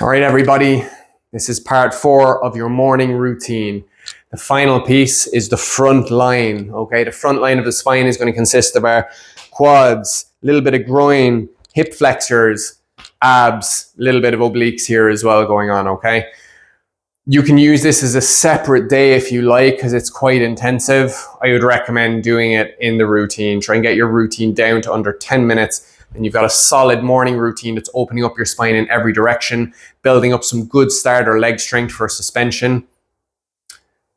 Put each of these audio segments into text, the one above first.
All right, everybody, this is part 4 of your morning routine. The final piece is the front line, okay? The front line of the spine is going to consist of our quads, a little bit of groin, hip flexors, abs, a little bit of obliques here as well going on, okay? You can use this as a separate day if you like, because it's quite intensive. I would recommend doing it in the routine. Try and get your routine down to under 10 minutes. And you've got a solid morning routine that's opening up your spine in every direction, building up some good starter leg strength for suspension.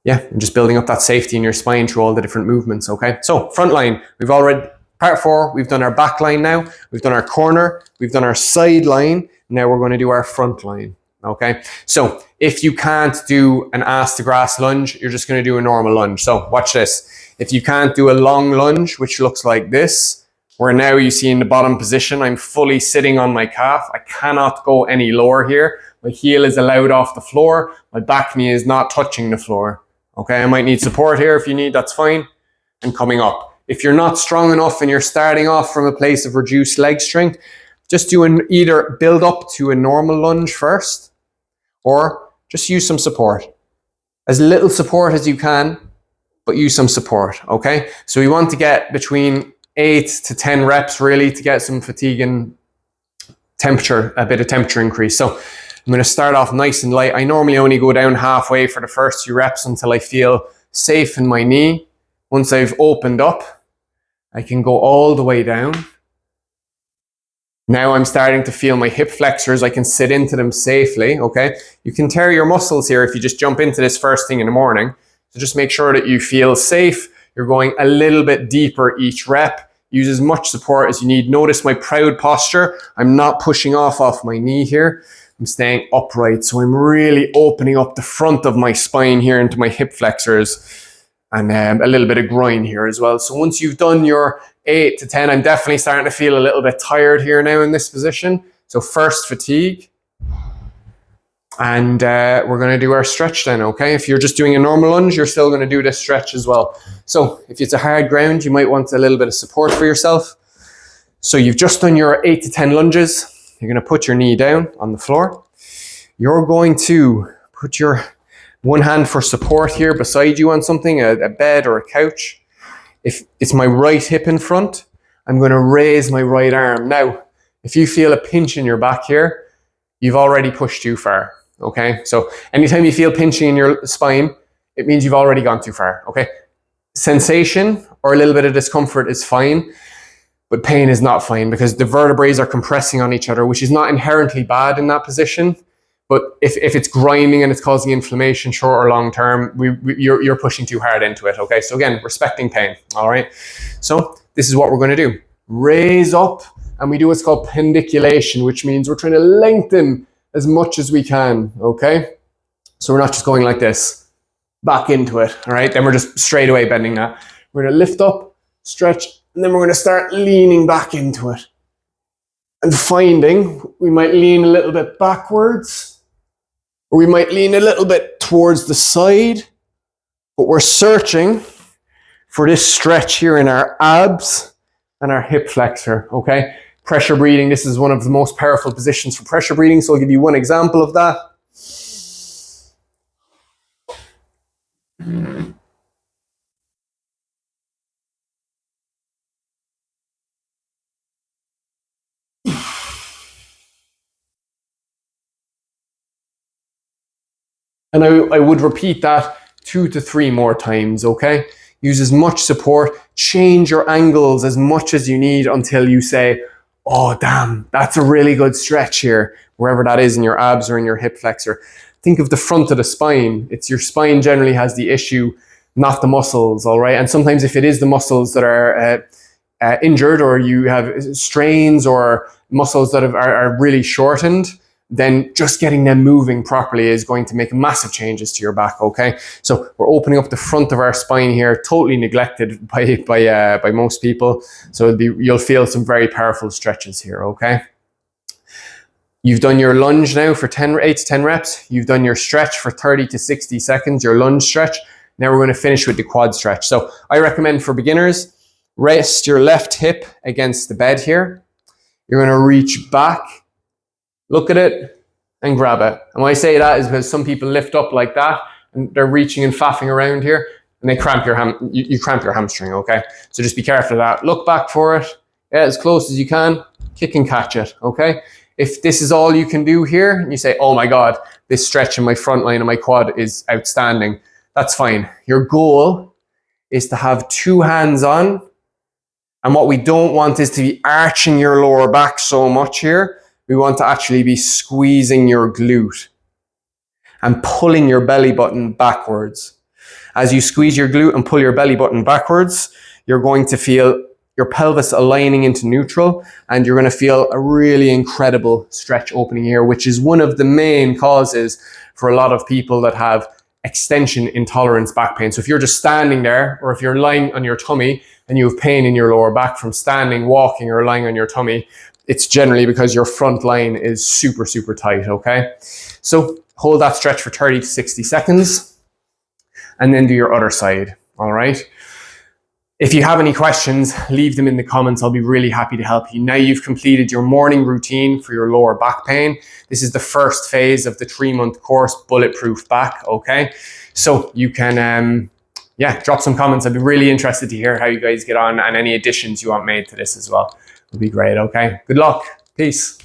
Yeah, and just building up that safety in your spine through all the different movements, okay? So, front line, we've already, part 4, we've done our back line now, we've done our corner, we've done our side line, now we're going to do our front line, okay? So, if you can't do an ass to grass lunge, you're just going to do a normal lunge. So, watch this. If you can't do a long lunge, which looks like this, where now you see in the bottom position, I'm fully sitting on my calf. I cannot go any lower here. My heel is allowed off the floor. My back knee is not touching the floor. Okay, I might need support here. If you need, that's fine. And coming up. If you're not strong enough and you're starting off from a place of reduced leg strength, just do either build up to a normal lunge first, or just use some support. As little support as you can, but use some support, okay? So we want to get between 8 to 10 reps really to get some fatigue and temperature, a bit of temperature increase. So I'm going to start off nice and light. I normally only go down halfway for the first few reps until I feel safe in my knee. Once I've opened up, I can go all the way down. Now I'm starting to feel my hip flexors. I can sit into them safely, okay? You can tear your muscles here if you just jump into this first thing in the morning. So just make sure that you feel safe. You're going a little bit deeper each rep. Use as much support as you need. Notice my proud posture. I'm not pushing off my knee here. I'm staying upright. So I'm really opening up the front of my spine here into my hip flexors and a little bit of groin here as well. So once you've done your 8 to 10, I'm definitely starting to feel a little bit tired here now in this position. So first fatigue. And we're going to do our stretch then, okay? If you're just doing a normal lunge, you're still going to do this stretch as well. So if it's a hard ground, you might want a little bit of support for yourself. So you've just done your 8 to 10 lunges. You're going to put your knee down on the floor. You're going to put your one hand for support here beside you on something, a bed or a couch. If it's my right hip in front, I'm going to raise my right arm. Now, if you feel a pinch in your back here, you've already pushed too far. Okay, so anytime you feel pinching in your spine, it means you've already gone too far, okay? Sensation or a little bit of discomfort is fine, but pain is not fine because the vertebrae are compressing on each other, which is not inherently bad in that position. But if it's grinding and it's causing inflammation, short or long term, you're pushing too hard into it, okay? So again, respecting pain, all right? So this is what we're gonna do. Raise up, and we do what's called pendiculation, which means we're trying to lengthen as much as we can, okay? So we're not just going like this, back into it, all right? Then we're just straight away bending that. We're gonna lift up, stretch, and then we're gonna start leaning back into it. And finding, we might lean a little bit backwards, or we might lean a little bit towards the side, but we're searching for this stretch here in our abs and our hip flexor, okay? Pressure breathing, this is one of the most powerful positions for pressure breathing, so I'll give you one example of that. And I would repeat that 2 to 3 more times, okay? Use as much support, change your angles as much as you need until you say, oh, damn, that's a really good stretch here, wherever that is in your abs or in your hip flexor. Think of the front of the spine. It's your spine generally has the issue, not the muscles, all right? And sometimes if it is the muscles that are injured or you have strains or muscles that are really shortened, then just getting them moving properly is going to make massive changes to your back, okay? So we're opening up the front of our spine here, totally neglected by most people. So you'll feel some very powerful stretches here, okay? You've done your lunge now for 8 to 10 reps. You've done your stretch for 30 to 60 seconds, your lunge stretch. Now we're going to finish with the quad stretch. So I recommend for beginners, rest your left hip against the bed here. You're going to reach back. Look at it, and grab it. And why I say that is because some people lift up like that and they're reaching and faffing around here and they cramp your you cramp your hamstring, okay? So just be careful of that. Look back for it, yeah, as close as you can, kick and catch it, okay? If this is all you can do here and you say, oh my God, this stretch in my front line of my quad is outstanding, that's fine. Your goal is to have two hands on, and what we don't want is to be arching your lower back so much here. We want to actually be squeezing your glute and pulling your belly button backwards. As you squeeze your glute and pull your belly button backwards, you're going to feel your pelvis aligning into neutral, and you're going to feel a really incredible stretch opening here, which is one of the main causes for a lot of people that have extension intolerance back pain. So if you're just standing there, or if you're lying on your tummy and you have pain in your lower back from standing, walking, or lying on your tummy, it's generally because your front line is super, super tight, okay? So hold that stretch for 30 to 60 seconds and then do your other side, all right? If you have any questions, leave them in the comments. I'll be really happy to help you. Now you've completed your morning routine for your lower back pain. This is the first phase of the 3-month course, Bulletproof Back, okay? So you can, drop some comments. I'd be really interested to hear how you guys get on and any additions you want made to this as well. Would be great, okay? Good luck. Peace.